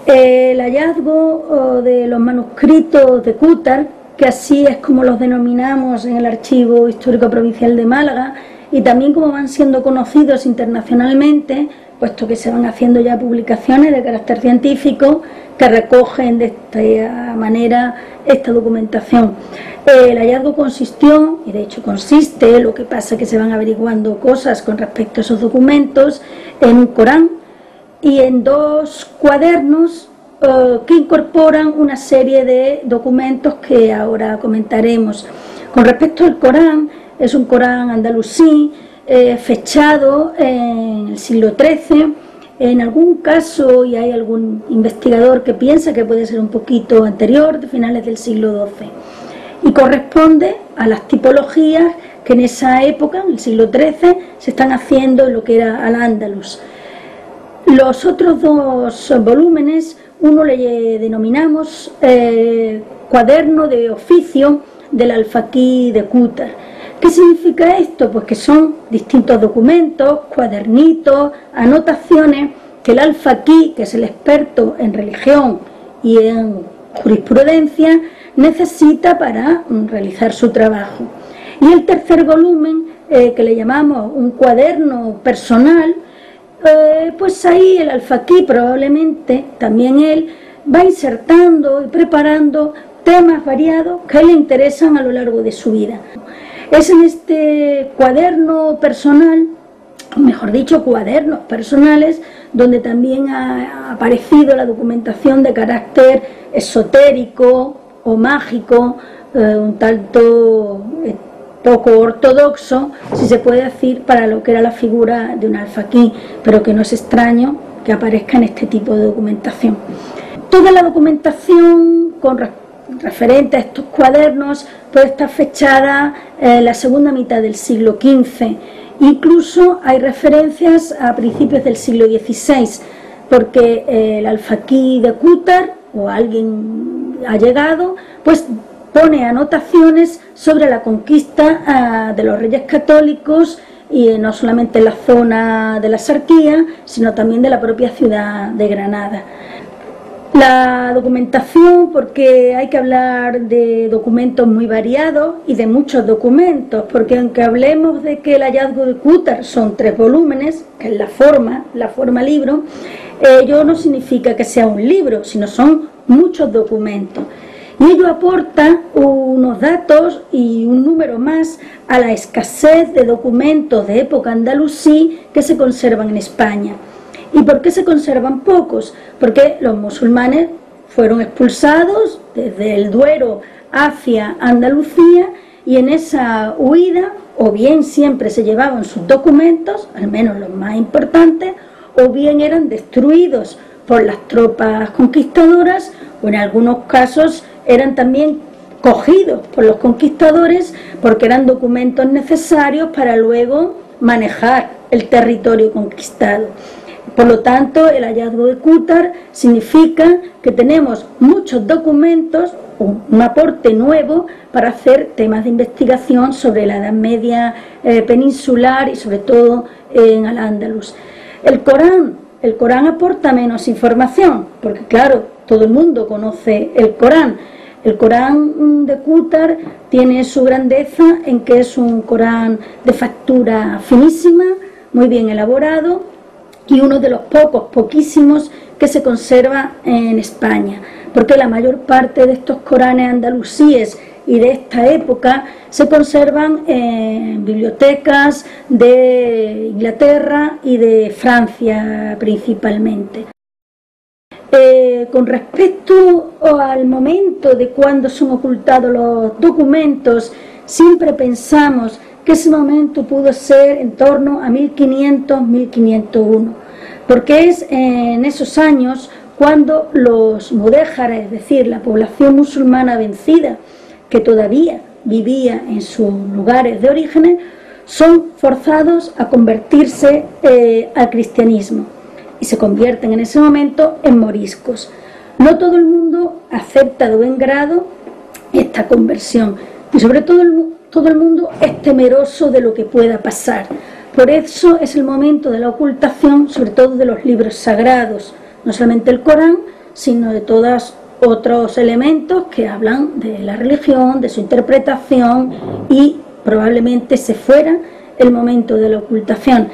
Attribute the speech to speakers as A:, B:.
A: El hallazgo de los manuscritos de Cútar, que así es como los denominamos en el Archivo Histórico Provincial de Málaga, y también como van siendo conocidos internacionalmente, puesto que se van haciendo ya publicaciones de carácter científico que recogen de esta manera esta documentación. El hallazgo consistió, y de hecho consiste, lo que pasa es que se van averiguando cosas con respecto a esos documentos, en un Corán y en 2 cuadernos que incorporan una serie de documentos que ahora comentaremos. Con respecto al Corán, es un Corán andalusí, fechado en el siglo XIII, en algún caso, y hay algún investigador que piensa que puede ser un poquito anterior, de finales del siglo XII, y corresponde a las tipologías que en esa época, en el siglo XIII, se están haciendo en lo que era Al-Ándalus. Los otros 2 volúmenes, uno le denominamos cuaderno de oficio del alfaquí de Cútar. ¿Qué significa esto? Pues que son distintos documentos, cuadernitos, anotaciones que el alfaquí, que es el experto en religión y en jurisprudencia, necesita para realizar su trabajo. Y el tercer volumen, que le llamamos un cuaderno personal, pues ahí el alfaquí probablemente, también él, va insertando y preparando temas variados que le interesan a lo largo de su vida. Es en este cuaderno personal, o mejor dicho, cuadernos personales, donde también ha aparecido la documentación de carácter esotérico o mágico, un tanto poco ortodoxo, si se puede decir, para lo que era la figura de un alfaquí, pero que no es extraño que aparezca en este tipo de documentación. Toda la documentación referente a estos cuadernos puede estar fechada en la segunda mitad del siglo XV. Incluso hay referencias a principios del siglo XVI, porque el alfaquí de Cútar, o alguien allegado, pues pone anotaciones sobre la conquista de los reyes católicos, y no solamente en la zona de la Sarquía, sino también de la propia ciudad de Granada. La documentación, porque hay que hablar de documentos muy variados y de muchos documentos, porque aunque hablemos de que el hallazgo de Cútar son 3 volúmenes, que es la forma libro, ello no significa que sea un libro, sino son muchos documentos. Y ello aporta unos datos y un número más a la escasez de documentos de época andalusí que se conservan en España. ¿Y por qué se conservan pocos? Porque los musulmanes fueron expulsados desde el Duero hacia Andalucía, y en esa huida o bien siempre se llevaban sus documentos, al menos los más importantes, o bien eran destruidos por las tropas conquistadoras, o en algunos casos eran también cogidos por los conquistadores porque eran documentos necesarios para luego manejar el territorio conquistado. Por lo tanto, el hallazgo de Cútar significa que tenemos muchos documentos, un aporte nuevo para hacer temas de investigación sobre la Edad Media peninsular y sobre todo en Al-Ándalus. El Corán aporta menos información, porque claro, todo el mundo conoce el Corán. El Corán de Cútar tiene su grandeza en que es un Corán de factura finísima, muy bien elaborado, y uno de los poquísimos que se conserva en España, porque la mayor parte de estos Coranes andalusíes y de esta época se conservan en bibliotecas de Inglaterra y de Francia principalmente. Con respecto al momento de cuando son ocultados los documentos, siempre pensamos que ese momento pudo ser en torno a 1500-1501, porque es en esos años cuando los mudéjares, es decir, la población musulmana vencida, que todavía vivía en sus lugares de orígenes, son forzados a convertirse al cristianismo y se convierten en ese momento en moriscos. No todo el mundo acepta de buen grado esta conversión, y sobre todo todo el mundo es temeroso de lo que pueda pasar. Por eso es el momento de la ocultación, sobre todo de los libros sagrados, no solamente el Corán, sino de todos otros elementos que hablan de la religión, de su interpretación, y probablemente se fuera el momento de la ocultación.